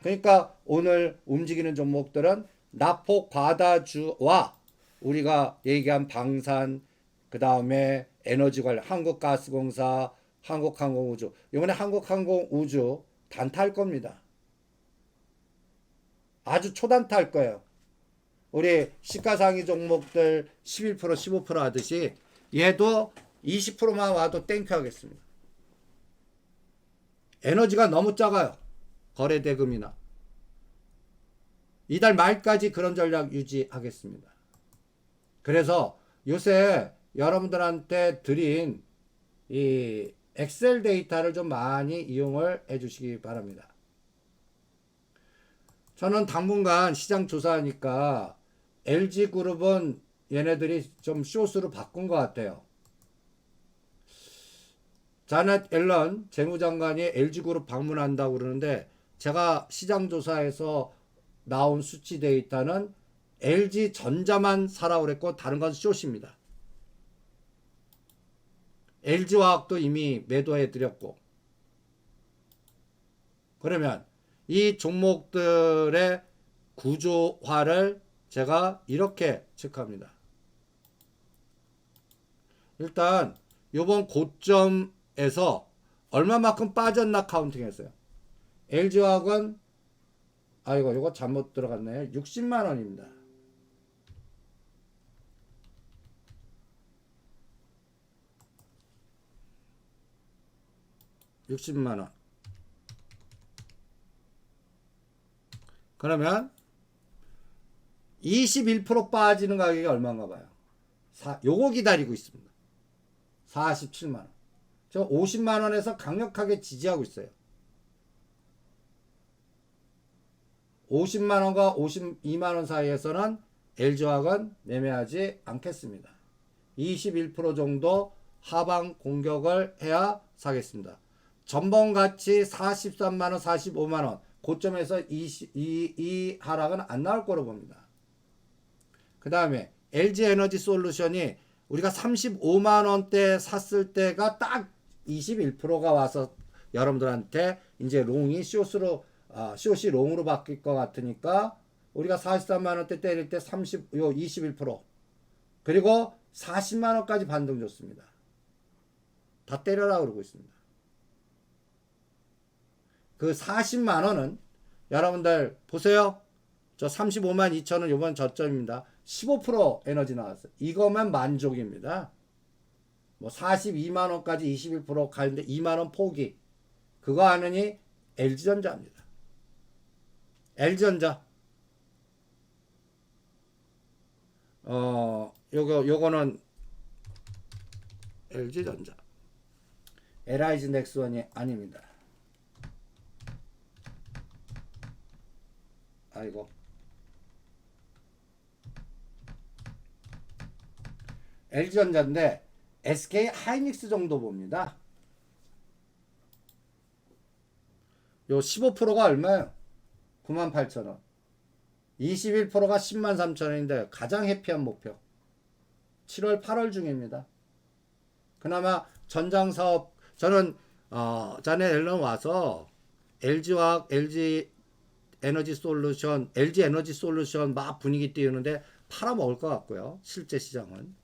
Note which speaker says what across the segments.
Speaker 1: 그러니까 오늘 움직이는 종목들은 나포 과다주와 우리가 얘기한 방산, 그 다음에 에너지 관련, 한국가스공사, 한국항공우주. 이번에 한국항공우주 단타할 겁니다. 아주 초단타 할 거예요. 우리 시가상위 종목들 11% 15% 하듯이 얘도 20%만 와도 땡큐 하겠습니다. 에너지가 너무 작아요. 거래대금이나. 이달 말까지 그런 전략 유지하겠습니다. 그래서 요새 여러분들한테 드린 이 엑셀 데이터를 좀 많이 이용을 해 주시기 바랍니다. 저는 당분간 시장 조사하니까 LG그룹은 얘네들이 좀 쇼스로 바꾼 것 같아요. 자넷 앨런 재무장관이 LG그룹 방문한다고 그러는데 제가 시장조사에서 나온 수치 데이터는 LG전자만 사라고 그랬고 다른 건 쇼입니다. LG화학도 이미 매도해 드렸고, 그러면 이 종목들의 구조화를 제가 이렇게 체크합니다. 일단 요번 고점에서 얼마만큼 빠졌나 카운팅 했어요. LG화학은 아이고 이거 잘못 들어갔네. 60만 원입니다. 60만 원. 그러면 21% 빠지는 가격이 얼마인가 봐요. 요거 기다리고 있습니다. 47만 원. 저 50만 원에서 강력하게 지지하고 있어요. 50만 원과 52만 원 사이에서는 LG화학은 매매하지 않겠습니다. 21% 정도 하방 공격을 해야 사겠습니다. 전번같이 43만 원, 45만 원 고점에서 이 하락은 안 나올 거로 봅니다. 그 다음에 LG에너지솔루션이 우리가 35만 원대 샀을 때가 딱 21%가 와서 여러분들한테 이제 롱이 숏이 롱으로 바뀔 것 같으니까 우리가 43만 원대 때릴 때 21% 그리고 40만 원까지 반등 줬습니다. 다 때려라 그러고 있습니다. 그 40만 원은 여러분들 보세요. 저 35만 2천 원 이번 저점입니다. 15% 에너지 나왔어요. 이거만 만족입니다. 뭐 42만 원까지 21% 가는데 2만 원 포기. 그거 하느니 LG전자입니다. LG전자. 요거는 LG전자. LIG 넥스원이 아닙니다. 아이고. LG전자인데 SK 하이닉스 정도 봅니다. 요 15%가 얼마예요? 98,000원. 21%가 103,000원인데 가장 해피한 목표. 7월, 8월 중입니다. 그나마 전장사업 저는 자네 앨런 와서 LG화학, LG 에너지 솔루션 막 분위기 띄우는데 팔아먹을 것 같고요. 실제 시장은.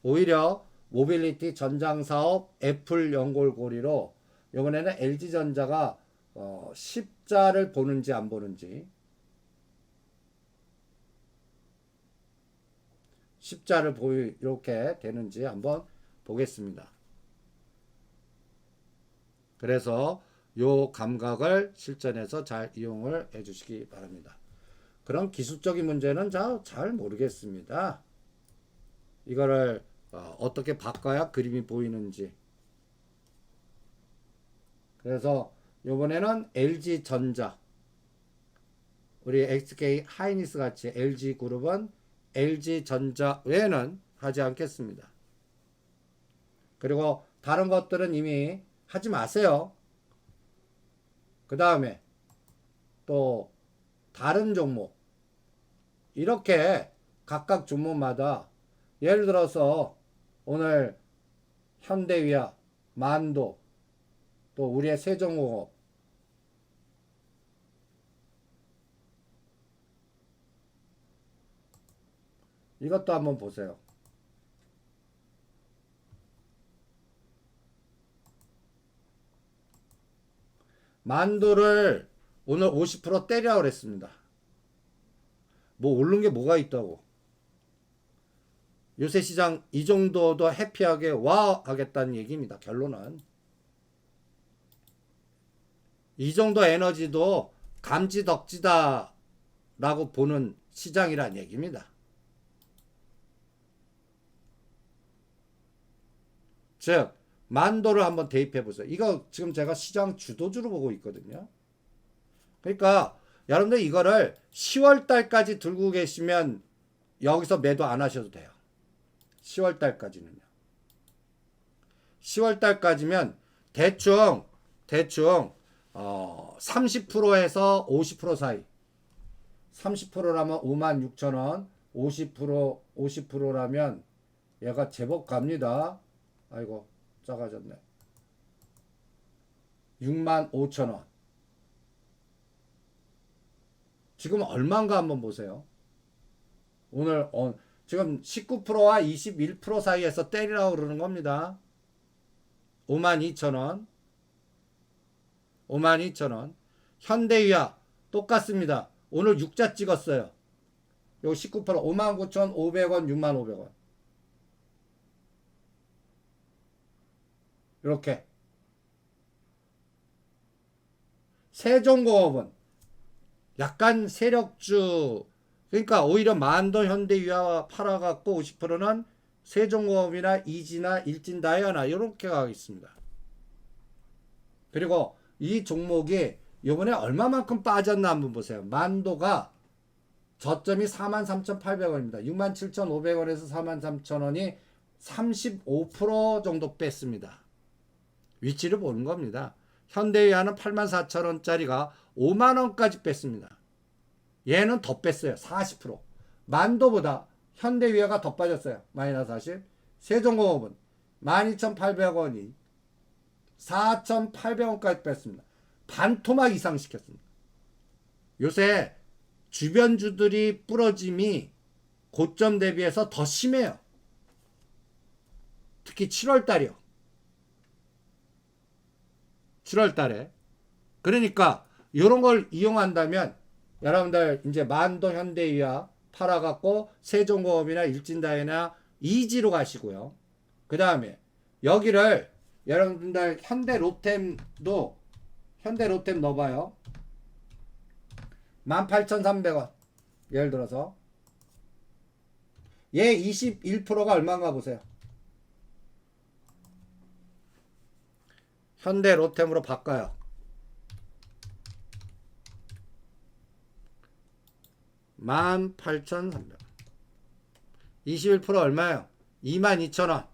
Speaker 1: 오히려 모빌리티 전장사업 애플 연골고리로 이번에는 LG전자가 10자를 보는지 안 보는지 10자를 이렇게 되는지 한번 보겠습니다. 그래서 요 감각을 실전에서 잘 이용을 해 주시기 바랍니다. 그런 기술적인 문제는 잘 모르겠습니다. 이거를 어떻게 바꿔야 그림이 보이는지. 그래서 이번에는 LG전자, 우리 SK 하이닉스 같이 LG그룹은 LG전자 외에는 하지 않겠습니다. 그리고 다른 것들은 이미 하지 마세요. 그 다음에 또 다른 종목 이렇게 각각 종목마다 예를 들어서 오늘 현대위아, 만도, 또 우리의 세종공업 이것도 한번 보세요. 만도를 오늘 50% 때리라고 그랬습니다. 뭐 오른 게 뭐가 있다고. 요새 시장 이 정도도 해피하게 와 하겠다는 얘기입니다. 결론은. 이 정도 에너지도 감지덕지다 라고 보는 시장이란 얘기입니다. 즉 만도를 한번 대입해 보세요. 이거 지금 제가 시장 주도주로 보고 있거든요. 그러니까 여러분들 이거를 10월 달까지 들고 계시면 여기서 매도 안 하셔도 돼요. 10월 달까지는요. 10월 달까지면 대충 30%에서 50% 사이. 30%라면 56,000원, 50%라면 얘가 제법 갑니다. 아이고 작아졌네. 65,000원. 지금 얼마인가 한번 보세요. 오늘 지금 19%와 21% 사이에서 때리라고 그러는 겁니다. 52,000원. 52,000원. 현대위아 똑같습니다. 오늘 6자 찍었어요. 요 19% 59,500원, 6,500원. 이렇게. 세종공업은 약간 세력주, 그러니까 오히려 만도 현대위아와 팔아갖고 50%는 세종공업이나 이지나 일진다이아나 이렇게 가겠습니다. 그리고 이 종목이 요번에 얼마만큼 빠졌나 한번 보세요. 만도가 저점이 43,800원입니다. 67,500원에서 43,000원이 35% 정도 뺐습니다. 위치를 보는 겁니다. 현대위아는 84,000원짜리가 5만원까지 뺐습니다. 얘는 더 뺐어요. 40%. 만도보다 현대위아가 더 빠졌어요. 마이너스 40. 세종공업은 12,800원이 4,800원까지 뺐습니다. 반토막 이상 시켰습니다. 요새 주변주들이 부러짐이 고점 대비해서 더 심해요. 특히 7월달이요. 7월달에. 그러니까 이런 걸 이용한다면 여러분들 이제 만도 현대위아 팔아갖고 세종공업이나 일진다이나 이지로 가시고요. 그 다음에 여기를 여러분들 현대로템도 현대로템 넣어봐요. 18,300원. 예를 들어서 얘 21%가 얼마인가 보세요. 현대로템으로 바꿔요. 18,300원. 21% 얼마예요? 22,000원.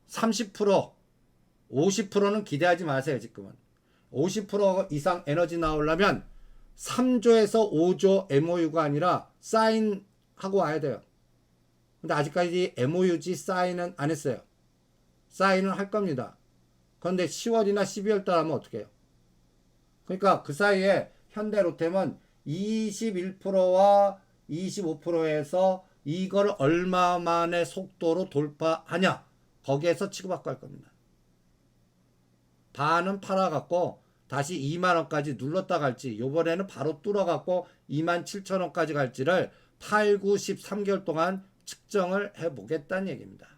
Speaker 1: 30%, 50%는 기대하지 마세요. 지금은 50% 이상 에너지 나오려면 3조에서 5조 MOU가 아니라 사인하고 와야 돼요. 근데 아직까지 MOU지 사인은 안 했어요. 사인은 할 겁니다. 그런데 10월이나 12월 달 하면 어떻게 해요? 그러니까 그 사이에 현대로템은 21%와 25%에서 이걸 얼마만의 속도로 돌파하냐, 거기에서 치고받고 할 겁니다. 반은 팔아갖고 다시 2만원까지 눌렀다 갈지, 요번에는 바로 뚫어갖고 27,000원까지 갈지를 8, 9, 13개월 동안 측정을 해보겠다는 얘기입니다.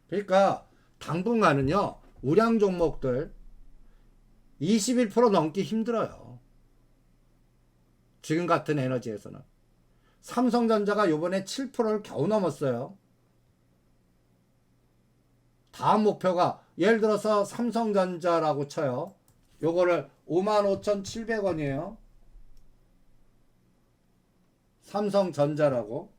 Speaker 1: 그러니까 당분간은요, 우량 종목들 21% 넘기 힘들어요. 지금 같은 에너지에서는. 삼성전자가 요번에 7%를 겨우 넘었어요. 다음 목표가 예를 들어서 삼성전자라고 쳐요. 요거를 55,700원이에요. 삼성전자라고.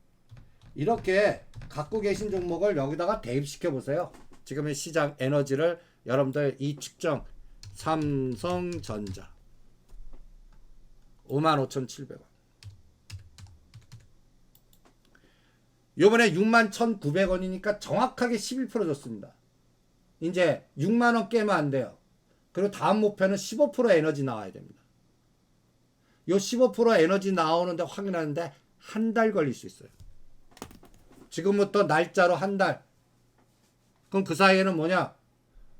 Speaker 1: 이렇게 갖고 계신 종목을 여기다가 대입시켜 보세요. 지금의 시장 에너지를 여러분들 이 측정. 삼성전자 55,700원. 요번에 61,900원이니까 정확하게 11% 줬습니다. 이제 6만원 깨면 안 돼요. 그리고 다음 목표는 15% 에너지 나와야 됩니다. 요 15% 에너지 나오는데 확인하는데 한 달 걸릴 수 있어요. 지금부터 날짜로 한 달. 그럼 그 사이에는 뭐냐?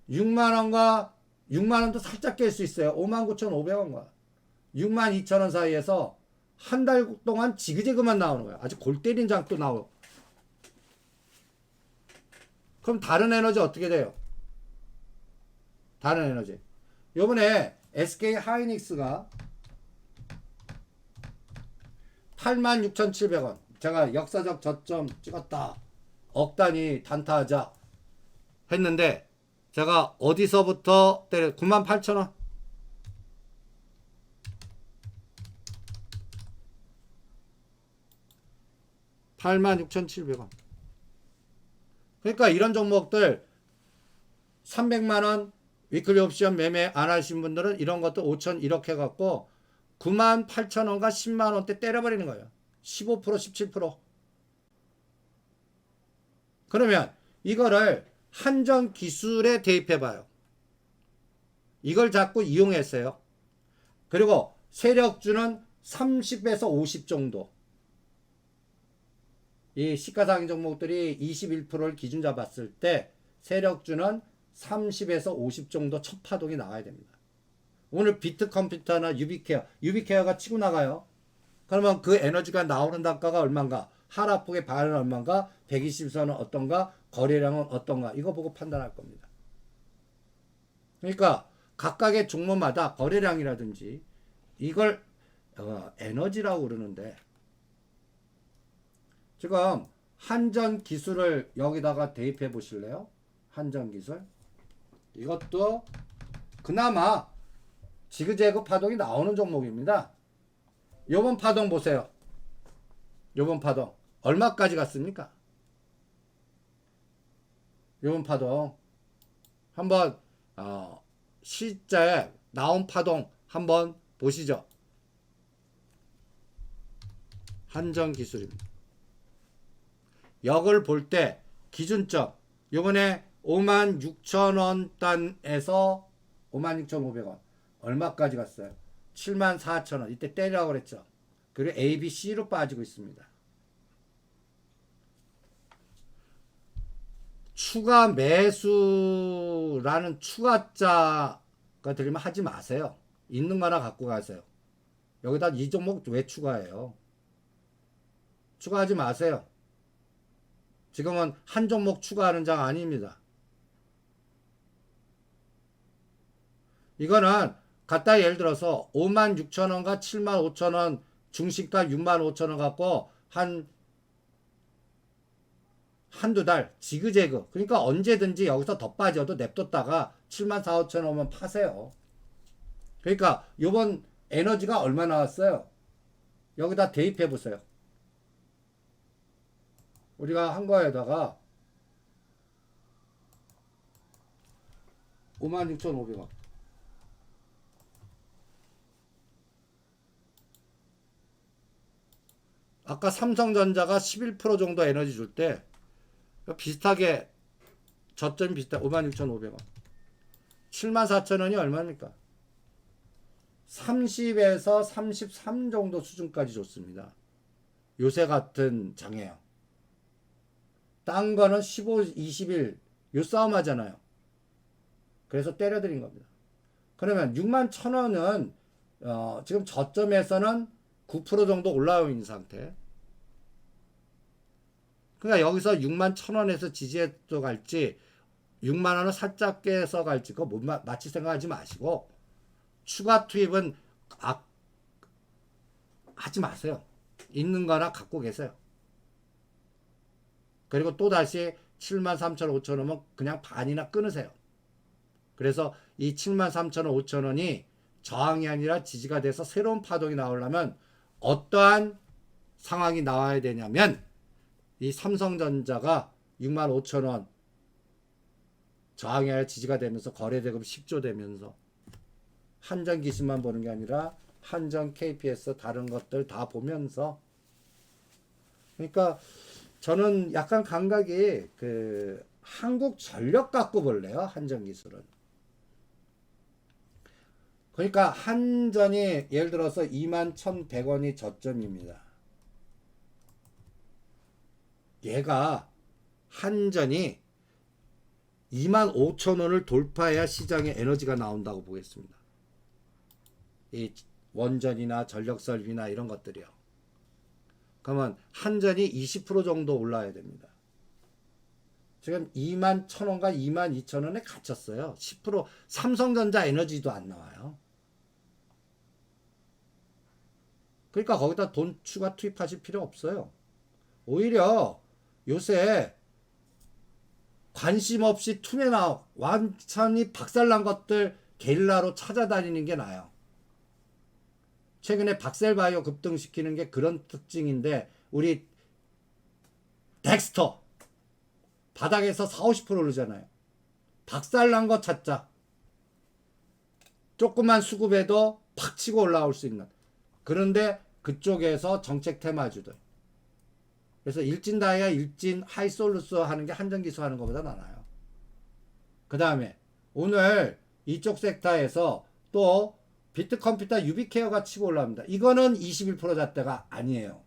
Speaker 1: 6만원도 살짝 깰 수 있어요. 59,500원과 62,000원 사이에서 한 달 동안 지그재그만 나오는 거야. 아주 골 때린 장도 나오고. 그럼 다른 에너지 어떻게 돼요? 다른 에너지. 요번에 SK 하이닉스가 86,700원. 제가 역사적 저점 찍었다. 억 단위 단타하자 했는데 제가 어디서부터 때려 98,000원. 86,700원. 그러니까 이런 종목들 300만원 위클리 옵션 매매 안 하신 분들은 이런 것도 5천 이렇게 갖고 98,000원과 10만원대 때려버리는 거예요. 15% 17%. 그러면 이거를 한정 기술에 대입해봐요. 이걸 자꾸 이용했어요. 그리고 세력주는 30에서 50 정도. 이 시가상위 종목들이 21%를 기준 잡았을 때 세력주는 30에서 50 정도 첫 파동이 나와야 됩니다. 오늘 비트컴퓨터나 유비케어가 치고 나가요. 그러면 그 에너지가 나오는 단가가 얼마인가? 하락폭의 반은 얼마인가? 120선은 어떤가? 거래량은 어떤가? 이거 보고 판단할 겁니다. 그러니까 각각의 종목마다 거래량이라든지 이걸 에너지라고 그러는데 지금 한전 기술을 여기다가 대입해 보실래요? 한전 기술. 이것도 그나마 지그재그 파동이 나오는 종목입니다. 요번 파동 보세요. 요번 파동 얼마까지 갔습니까? 요번 파동 한번 시자에 나온 파동 한번 보시죠. 한전 기술입니다. 역을 볼 때 기준점 요번에 56,000원 단에서 56,500원 얼마까지 갔어요? 74,000원. 이때 때리라고 그랬죠. 그리고 A, B, C로 빠지고 있습니다. 추가 매수라는 추가자가 들리면 하지 마세요. 있는 거나 갖고 가세요. 여기다 이 종목 왜 추가해요? 추가하지 마세요. 지금은 한 종목 추가하는 장 아닙니다. 이거는 갖다 예를 들어서 56,000원과 75,000원 중식가 65,000원 갖고 한두 달 지그재그. 그러니까 언제든지 여기서 더 빠져도 냅뒀다가 74,000원 오면 파세요. 그러니까 요번 에너지가 얼마 나왔어요? 여기다 대입해 보세요. 우리가 한 거에다가 56,500원. 아까 삼성전자가 11% 정도 에너지 줄 때 비슷하게 저점이 비슷해. 56,500원. 74,000원이 얼마입니까? 30에서 33 정도 수준까지 줬습니다. 요새 같은 장애요. 딴 거는 15, 21 요 싸움 하잖아요. 그래서 때려드린 겁니다. 그러면 61,000원은 지금 저점에서는 9% 정도 올라와 있는 상태. 그러니까 여기서 61,000원에서 지지해서 갈지 6만원을 살짝 깨서 갈지 그거 못 맞힐 생각하지 마시고 추가 투입은 하지 마세요. 있는 거나 갖고 계세요. 그리고 또 다시 73,000원, 5,000원은 그냥 반이나 끊으세요. 그래서 이 73,000원, 5,000원이 저항이 아니라 지지가 돼서 새로운 파동이 나오려면 어떠한 상황이 나와야 되냐면 이 삼성전자가 65,000원 저항이 아니라 지지가 되면서 거래대금 10조 되면서 한전 기술만 보는 게 아니라 한전 KPS 다른 것들 다 보면서 그러니까 저는 약간 감각이 한국전력 갖고 볼래요. 한전 기술은. 그러니까 한전이 예를 들어서 21,100원이 저점입니다. 얘가 한전이 25,000원을 돌파해야 시장에 에너지가 나온다고 보겠습니다. 이 원전이나 전력설비나 이런 것들이요. 그러면 한전이 20% 정도 올라야 됩니다. 지금 21,000원과 22,000원에 갇혔어요. 10% 삼성전자 에너지도 안 나와요. 그러니까 거기다 돈 추가 투입하실 필요 없어요. 오히려 요새 관심 없이 투매나 완전히 박살난 것들 게릴라로 찾아다니는 게 나아요. 최근에 박셀바이오 급등시키는 게 그런 특징인데 우리 덱스터 바닥에서 40-50% 오르잖아요. 박살난 거 찾자. 조금만 수급해도 팍 치고 올라올 수 있는. 그런데 그쪽에서 정책 테마주들. 그래서 일진다이아 일진 하이솔루스 하는 게 한전기수 하는 것보다 나아요. 그 다음에 오늘 이쪽 섹터에서 또 비트컴퓨터 유비케어가 치고 올라옵니다. 이거는 21% 잣대가 아니에요.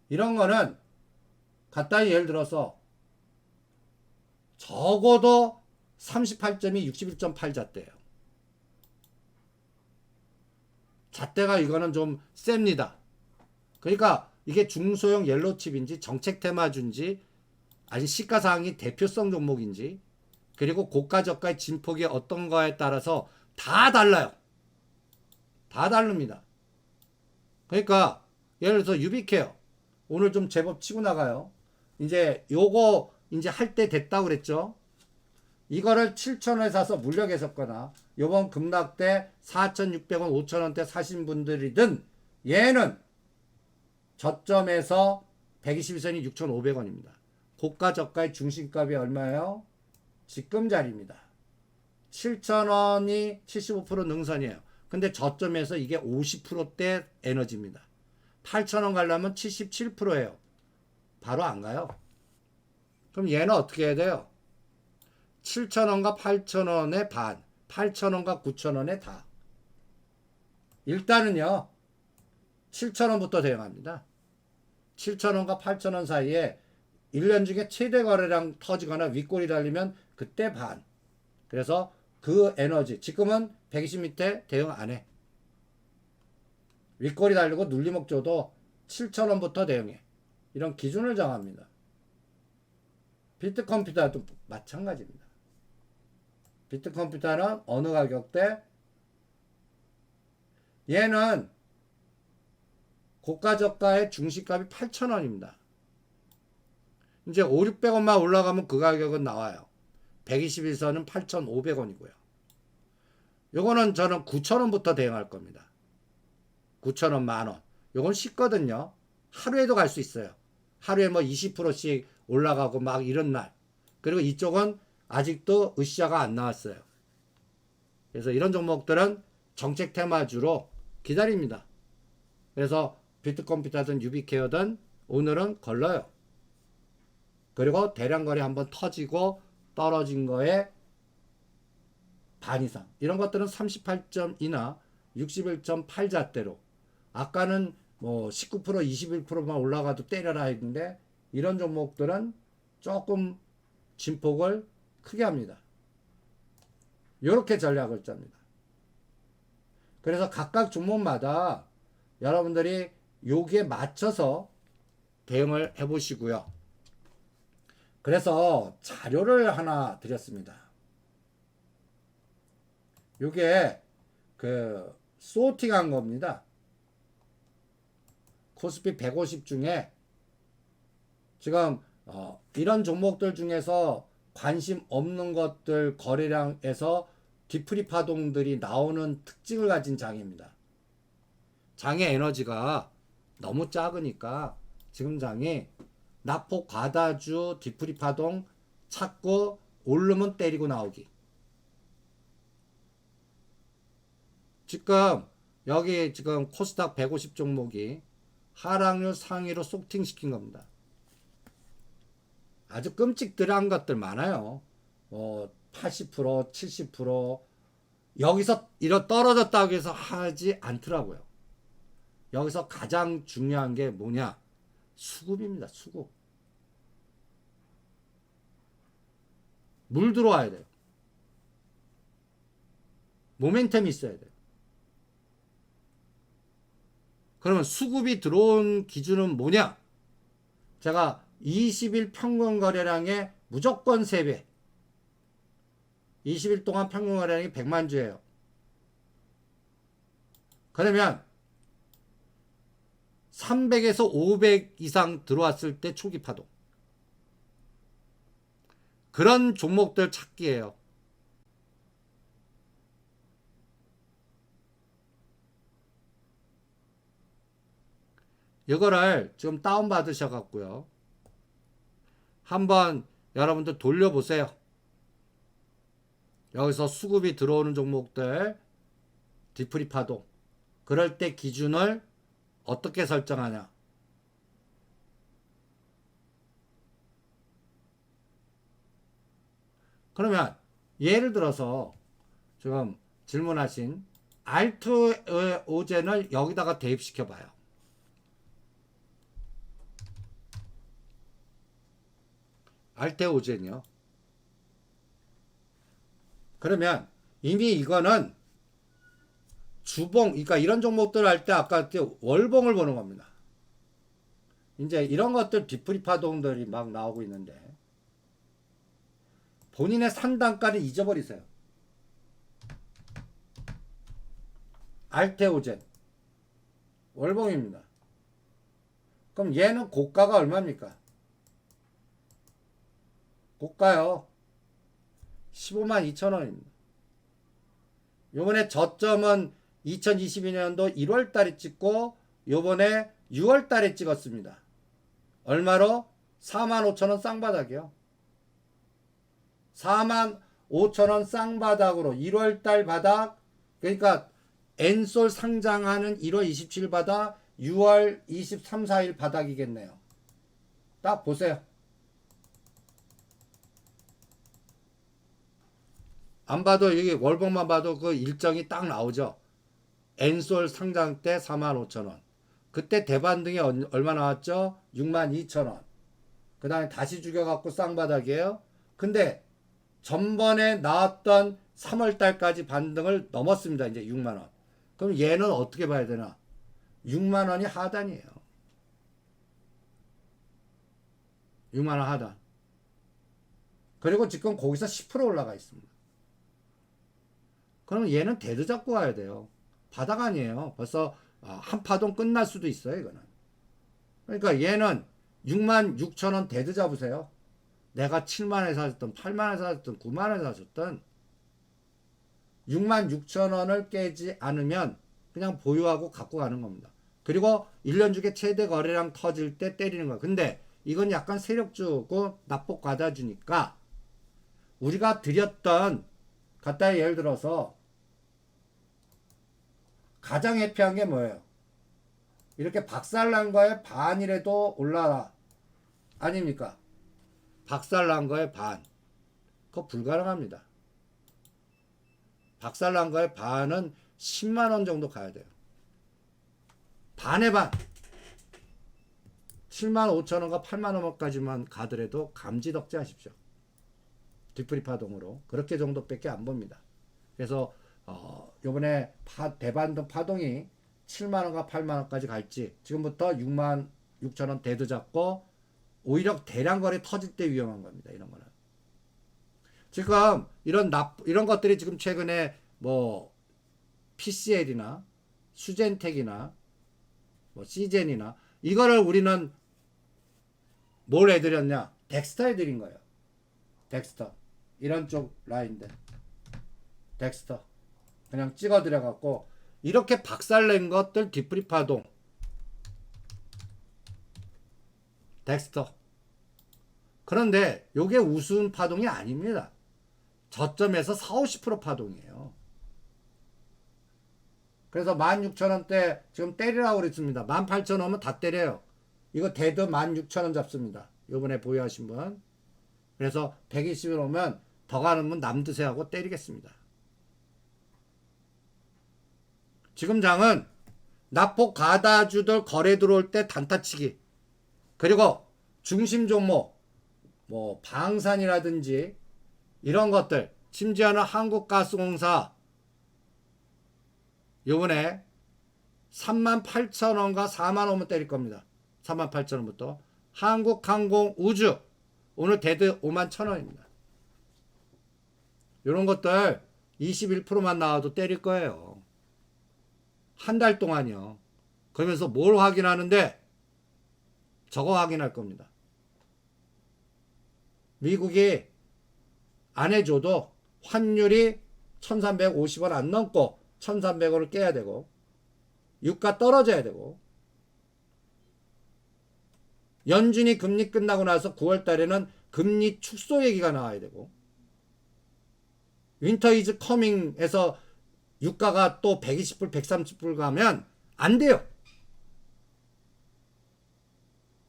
Speaker 1: 이런 거는 간단히 예를 들어서 적어도 38점이 61.8 잣대예요. 잣대가 이거는 좀 셉니다. 그러니까 이게 중소형 옐로칩인지 정책 테마주인지 아직 시가상이 대표성 종목인지 그리고 고가 저가의 진폭이 어떤 거에 따라서 다 달라요. 다 다릅니다. 그러니까 예를 들어서 유비케어 오늘 좀 제법 치고 나가요. 이제 요거 이제 할 때 됐다고 그랬죠. 이거를 7,000원에 사서 물려 계셨거나 요번 급락 때 4,600원 5,000원대 사신 분들이든 얘는 저점에서 121선이 6,500원입니다. 고가 저가의 중심값이 얼마예요? 지금 자리입니다. 7,000원이 75% 능선이에요. 근데 저점에서 이게 50%대 에너지입니다. 8,000원 가려면 77%예요. 바로 안 가요. 그럼 얘는 어떻게 해야 돼요? 7,000원과 8,000원의 반, 8,000원과 9,000원의 다. 일단은요. 7,000원부터 대응합니다. 7,000원과 8,000원 사이에 1년 중에 최대 거래량 터지거나 윗골이 달리면 그때 반. 그래서 그 에너지 지금은 120 밑에 대응 안 해. 윗골이 달리고 눌림목 줘도 7,000원부터 대응해. 이런 기준을 정합니다. 비트컴퓨터도 마찬가지입니다. 비트컴퓨터는 어느 가격대? 얘는 고가 저가의 중시값이 8,000원입니다. 이제 500-600원만 올라가면 그 가격은 나와요. 121선은 8,500원이고요. 요거는 저는 9,000원부터 대응할 겁니다. 9,000원 만원. 요건 쉽거든요. 하루에도 갈 수 있어요. 하루에 뭐 20%씩 올라가고 막 이런 날. 그리고 이쪽은 아직도 으쌰가 안 나왔어요. 그래서 이런 종목들은 정책 테마주로 기다립니다. 그래서 비트컴퓨터든 유비케어든 오늘은 걸러요. 그리고 대량 거래 한번 터지고 떨어진 거에 반 이상. 이런 것들은 38.2나 61.8 잣대로. 아까는 뭐 19% 21%만 올라가도 때려라 했는데 이런 종목들은 조금 진폭을 크게 합니다. 이렇게 전략을 짭니다. 그래서 각각 종목마다 여러분들이 여기에 맞춰서 대응을 해보시고요. 그래서 자료를 하나 드렸습니다. 이게 그 소팅한 겁니다. 코스피 150 중에 지금 이런 종목들 중에서 관심 없는 것들 거래량에서 뒤풀이 파동들이 나오는 특징을 가진 장입니다. 장의 에너지가 너무 작으니까 지금 장이 낙폭 과다주 뒤풀이 파동 찾고 오르면 때리고 나오기. 지금 여기 지금 코스닥 150 종목이 하락률 상위로 소팅 시킨 겁니다. 아주 끔찍들한 것들 많아요. 80%, 70% 여기서 이런 떨어졌다고 해서 하지 않더라고요. 여기서 가장 중요한 게 뭐냐? 수급입니다. 수급. 물 들어와야 돼요. 모멘텀이 있어야 돼요. 그러면 수급이 들어온 기준은 뭐냐? 제가 20일 평균 거래량의 무조건 3배. 20일 동안 평균 거래량이 100만 주예요. 그러면 300에서 500 이상 들어왔을 때 초기 파동. 그런 종목들 찾기예요. 이거를 지금 다운받으셔갖고요. 한번 여러분들 돌려보세요. 여기서 수급이 들어오는 종목들, 뒤풀이 파동. 그럴 때 기준을 어떻게 설정하냐. 그러면 예를 들어서 지금 질문하신 알트오젠을 여기다가 대입시켜 봐요. 알테오젠이요. 그러면 이미 이거는 주봉, 그러니까 이런 종목들 할 때 아까 월봉을 보는 겁니다. 이제 이런 것들 뒤풀이 파동들이 막 나오고 있는데 본인의 산단가를 잊어버리세요. 알테오젠 월봉입니다. 그럼 얘는 고가가 얼마입니까? 고가요 15만 2천 원입니다. 요번에 저점은 2022년도 1월 달에 찍고 요번에 6월 달에 찍었습니다. 얼마로? 4만 5천 원 쌍바닥이요. 4만 5천 원 쌍바닥으로 1월 달 바닥, 그러니까 엔솔 상장하는 1월 27일 바닥, 6월 23, 4일 바닥이겠네요. 딱 보세요. 안 봐도 여기 월봉만 봐도 그 일정이 딱 나오죠. 엔솔 상장 때 45,000원. 그때 대반등이 얼마 나왔죠? 62,000원. 그 다음에 다시 죽여갖고 쌍바닥이에요. 근데 전번에 나왔던 3월달까지 반등을 넘었습니다. 이제 6만원. 그럼 얘는 어떻게 봐야 되나? 6만원이 하단이에요. 6만원 하단. 그리고 지금 거기서 10% 올라가 있습니다. 그러면 얘는 대드 잡고 가야 돼요. 바닥 아니에요. 벌써 한 파동 끝날 수도 있어요. 이거는. 그러니까 얘는 6만 6천 원 대드 잡으세요. 내가 7만원에 사셨든 8만원에 사셨든 9만원에 사셨든 6만 6천 원을 깨지 않으면 그냥 보유하고 갖고 가는 겁니다. 그리고 1년 중에 최대 거래량 터질 때 때리는 거예요. 근데 이건 약간 세력주고 납폭 받아주니까 우리가 드렸던 갖다 예를 들어서 가장 해피한 게 뭐예요? 이렇게 박살난 거에 반이라도 올라라. 아닙니까? 박살난 거에 반. 그거 불가능합니다. 박살난 거에 반은 10만원 정도 가야 돼요. 반의 반. 7만 5천원과 8만원까지만 가더라도 감지덕지 하십시오. 뒤풀이 파동으로. 그렇게 정도밖에 안 봅니다. 그래서 요번에 대반등 파동이 7만원과 8만원까지 갈지 지금부터 6만 6천원 대도 잡고 오히려 대량 거래 터질 때 위험한 겁니다. 이런 거는. 지금 이런 것들이 지금 최근에 뭐 PCL이나 수젠텍이나 뭐 시젠이나 이거를 우리는 뭘 해드렸냐? 덱스터 해드린 거예요. 덱스터. 이런 쪽 라인들. 덱스터. 그냥 찍어드려 갖고 이렇게 박살낸 것들 뒤풀이 파동. 덱스터. 그런데 요게 우스운 파동이 아닙니다. 저점에서 40-50% 파동이에요. 그래서 16,000원대 지금 때리라고 그랬습니다. 18,000원 오면 다 때려요. 이거 대도 16,000원 잡습니다. 요번에 보유하신 분. 그래서 120원 오면 더 가는 분 남 드세요 하고 때리겠습니다. 지금 장은 납폭 가다주들 거래 들어올 때 단타치기. 그리고 중심 종목 뭐 방산이라든지 이런 것들, 심지어는 한국가스공사 요번에 38,000원과 40,000원만 때릴 겁니다. 38,000원부터. 한국항공우주 오늘 데드 51,000원입니다. 이런 것들 21%만 나와도 때릴 거예요. 한 달 동안이요. 그러면서 뭘 확인하는데? 저거 확인할 겁니다. 미국이 안 해줘도 환율이 1350원 안 넘고 1300원을 깨야 되고, 유가 떨어져야 되고, 연준이 금리 끝나고 나서 9월 달에는 금리 축소 얘기가 나와야 되고, 윈터 이즈 커밍에서 유가가 또 120불, 130불 가면 안 돼요.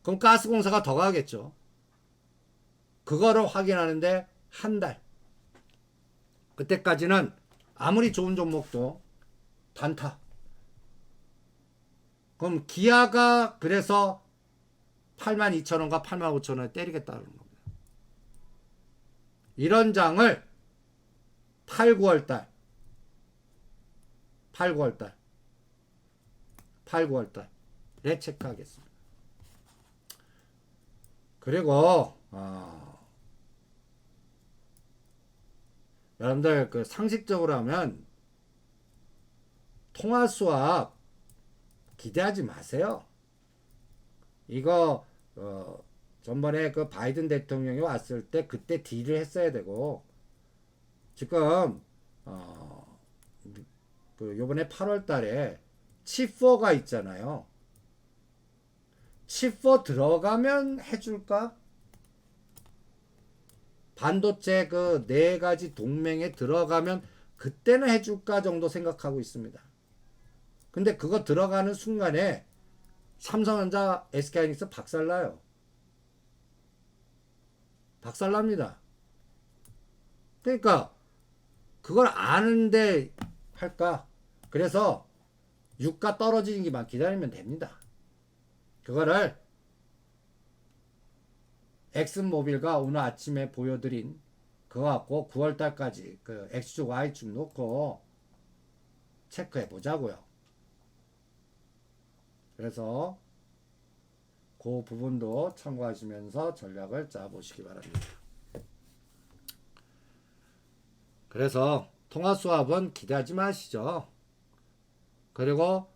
Speaker 1: 그럼 가스공사가 더 가겠죠. 그거를 확인하는데 한 달. 그때까지는 아무리 좋은 종목도 단타. 그럼 기아가 그래서 82,000원과 85,000원에 때리겠다는 겁니다. 이런 장을 8, 9월달 8, 9월달에 체크하겠습니다. 그리고 여러분들 그 상식적으로 하면 통화 수합 기대하지 마세요. 이거 전번에 그 바이든 대통령이 왔을 때 그때 딜을 했어야 되고, 지금 그 요번에 8월 달에 칩4가 있잖아요. 칩4 들어가면 해줄까? 반도체 그 네 가지 동맹에 들어가면 그때는 해줄까 정도 생각하고 있습니다. 근데 그거 들어가는 순간에 삼성전자, SK하이닉스 박살나요. 박살납니다. 그러니까 그걸 아는데 할까? 그래서 유가 떨어지는 게만 기다리면 됩니다. 그거를 엑슨모빌과 오늘 아침에 보여드린 그거 갖고 9월달까지 그 X축, Y축 놓고 체크해 보자고요. 그래서 그 부분도 참고하시면서 전략을 짜 보시기 바랍니다. 그래서 통화 수합은 기대하지 마시죠. 그리고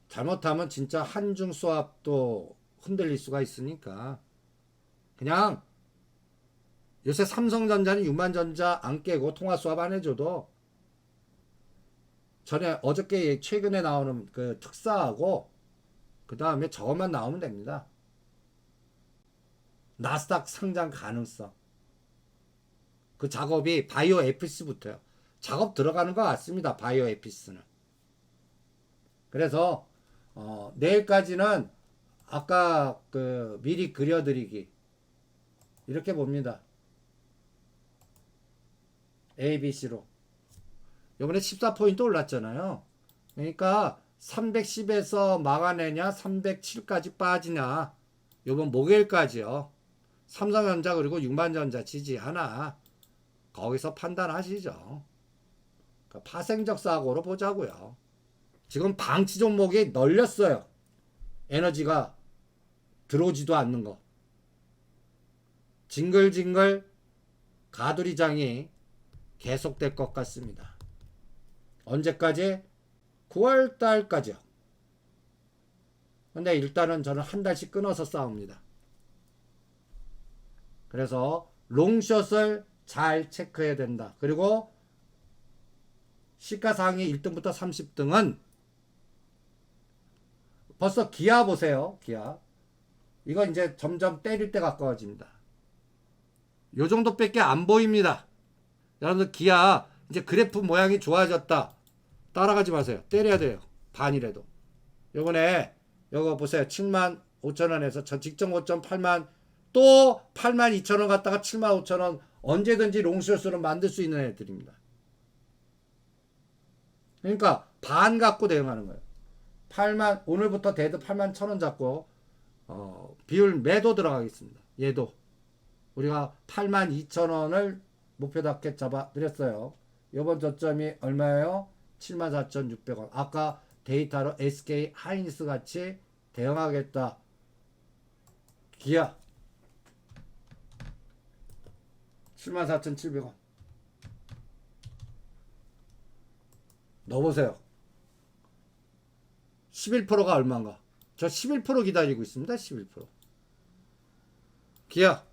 Speaker 1: 잘못하면 진짜 한중 수합도 흔들릴 수가 있으니까 그냥 요새 삼성전자는 유만전자 안 깨고 통화 수합 안 해줘도 어저께 최근에 나오는 그 특사하고 그 다음에 저것만 나오면 됩니다. 나스닥 상장 가능성. 그 작업이 바이오 에피스부터요. 작업 들어가는 것 같습니다. 바이오 에피스는. 그래서 내일까지는 아까 그 미리 그려드리기 이렇게 봅니다. ABC로. 요번에 14포인트 올랐잖아요. 그러니까 310에서 막아내냐 307까지 빠지냐 요번 목요일까지요. 삼성전자 그리고 육만전자 지지하나 거기서 판단하시죠. 그러니까 파생적 사고로 보자고요. 지금 방치 종목이 널렸어요. 에너지가 들어오지도 않는 거. 징글징글 가두리장이 계속될 것 같습니다. 언제까지? 9월달까지요. 근데 일단은 저는 한 달씩 끊어서 싸웁니다. 그래서 롱숏을 잘 체크해야 된다. 그리고 시가상위 1등부터 30등은 벌써 기아 보세요. 기아. 이거 이제 점점 때릴 때 가까워집니다. 요 정도밖에 안 보입니다. 여러분들 기아 이제 그래프 모양이 좋아졌다. 따라가지 마세요. 때려야 돼요. 반이라도. 요번에 요거 보세요. 75,000원에서 저 직전 고점 8만 또 82,000원 갔다가 75,000원 언제든지 롱숏으로 만들 수 있는 애들입니다. 그러니까 반 갖고 대응하는 거예요. 8만 오늘부터 데드 81,000원 잡고 비율 매도 들어가겠습니다. 얘도 우리가 82,000원을 목표 타켓 잡아 드렸어요. 이번 저점이 얼마예요? 74,600원. 아까 데이터로 SK 하이닉스 같이 대응하겠다. 기아 74,700원. 넣어보세요. 11%가 얼마인가? 저 11% 기다리고 있습니다. 11%. 기아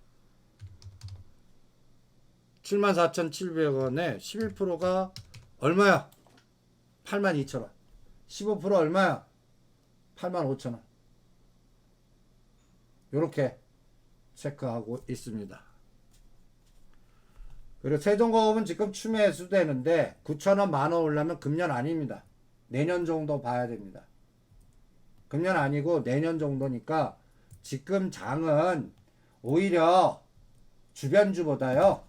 Speaker 1: 74,700원에 11%가 얼마야? 82,000원. 15% 얼마야? 85,000원. 요렇게 체크하고 있습니다. 그리고 세종공업은 지금 추매 매수되는데 9,000원, 만원 올라면 금년 아닙니다. 내년 정도 봐야 됩니다. 금년 아니고 내년 정도니까 지금 장은 오히려 주변주보다요.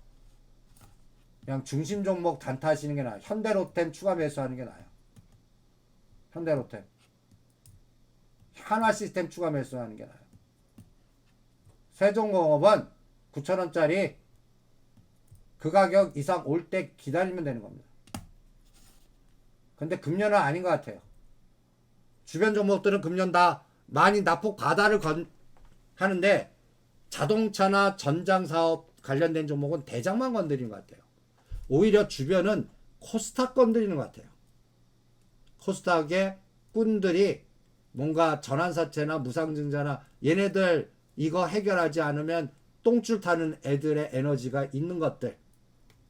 Speaker 1: 그냥 중심 종목 단타하시는 게 나아요. 현대로템 추가 매수하는 게 나아요. 현대로템. 한화시스템 추가 매수하는 게 나아요. 세종공업은 9,000원짜리 그 가격 이상 올 때 기다리면 되는 겁니다. 근데 금년은 아닌 것 같아요. 주변 종목들은 금년 다 많이 낙폭 과다를 하는데 자동차나 전장사업 관련된 종목은 대장만 건드리는 것 같아요. 오히려 주변은 코스닥 건드리는 것 같아요. 코스닥의 꾼들이 뭔가 전환사채나 무상증자나 얘네들 이거 해결하지 않으면 똥줄 타는 애들의 에너지가 있는 것들,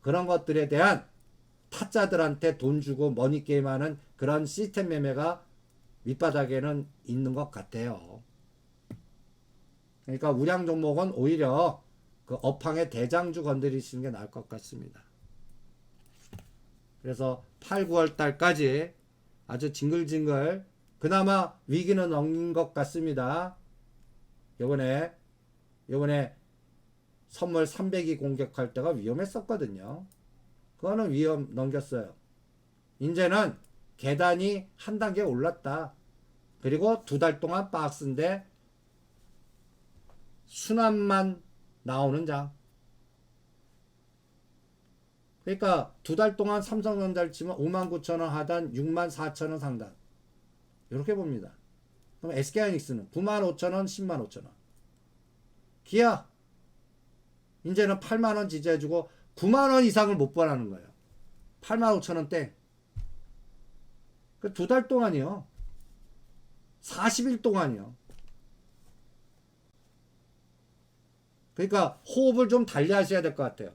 Speaker 1: 그런 것들에 대한 타짜들한테 돈 주고 머니게임하는 그런 시스템 매매가 밑바닥에는 있는 것 같아요. 그러니까 우량 종목은 오히려 그 업황의 대장주 건드리시는 게 나을 것 같습니다. 그래서 8, 9월 달까지 아주 징글징글 그나마 위기는 넘긴 것 같습니다. 요번에 선물 300이 공격할 때가 위험했었거든요. 그거는 위험 넘겼어요. 이제는 계단이 한 단계 올랐다. 그리고 2달 동안 박스인데 순환만 나오는 장. 그러니까 2달 동안 삼성전자를 치면 59,000원 하단 64,000원 상단. 이렇게 봅니다. 그럼 SK하이닉스는 95,000원, 105,000원. 기아 이제는 8만원 지지해주고 9만원 이상을 못 보라는 거예요. 85,000원 땡. 그 2달 동안이요. 40일 동안이요. 그러니까 호흡을 좀 달리 하셔야 될 것 같아요.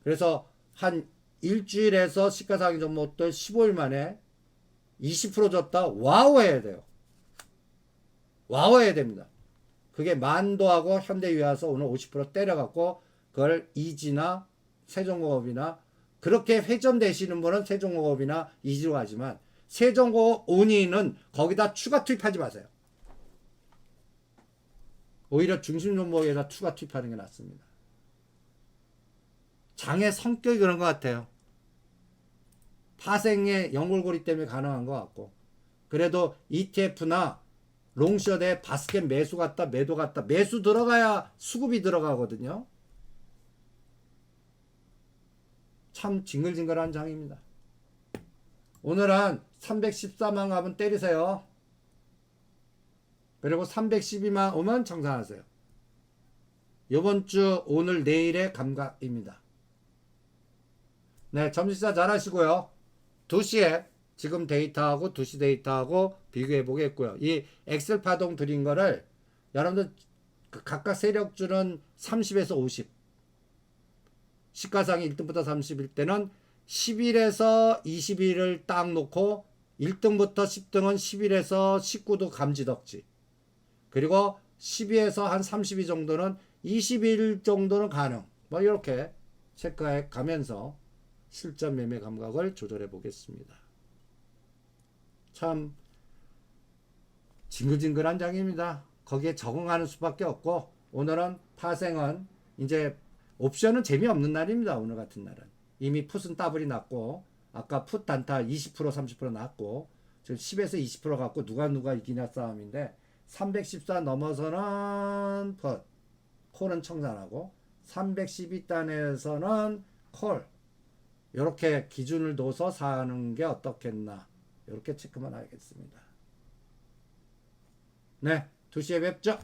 Speaker 1: 그래서 한 일주일에서 시가상위 종목들 15일 만에 20% 줬다. 와우 해야 돼요. 와우 해야 됩니다. 그게 만도하고 현대유화서 오늘 50% 때려갖고 그걸 이지나 세종공업이나 그렇게 회전되시는 분은 세종공업이나 이지로 가지만 세종공업 온이는 거기다 추가 투입하지 마세요. 오히려 중심 종목에다 추가 투입하는 게 낫습니다. 장의 성격이 그런 것 같아요. 파생의 연골고리 때문에 가능한 것 같고 그래도 ETF나 롱숏에 바스켓 매수 갔다 매도 갔다 매수 들어가야 수급이 들어가거든요. 참 징글징글한 장입니다. 오늘은 314만 가면 때리세요. 그리고 312만 오면 청산하세요. 이번 주 오늘 내일의 감각입니다. 네, 점심시사 잘 하시고요. 2시에 지금 데이터하고 2시 데이터하고 비교해 보겠고요. 이 엑셀 파동 드린 거를 여러분들 각각 세력주는 30에서 50 시가상이 1등부터 30일 때는 10일에서 20일을 딱 놓고 1등부터 10등은 10일에서 19도 감지덕지 그리고 12에서 한 32 정도는 20일 정도는 가능 뭐 이렇게 체크해 가면서 실전 매매 감각을 조절해 보겠습니다. 참 징글징글한 장입니다. 거기에 적응하는 수밖에 없고 오늘은 파생은 이제 옵션은 재미없는 날입니다. 오늘 같은 날은 이미 풋은 따블이 났고 아까 풋 단타 20% 30% 났고 지금 10에서 20% 갖고 누가 이기냐 싸움인데 314 넘어서는 풋, 콜은 청산하고 312단에서는 콜 이렇게 기준을 둬서 사는 게 어떻겠나 이렇게 체크만 하겠습니다. 네, 2시에 뵙죠.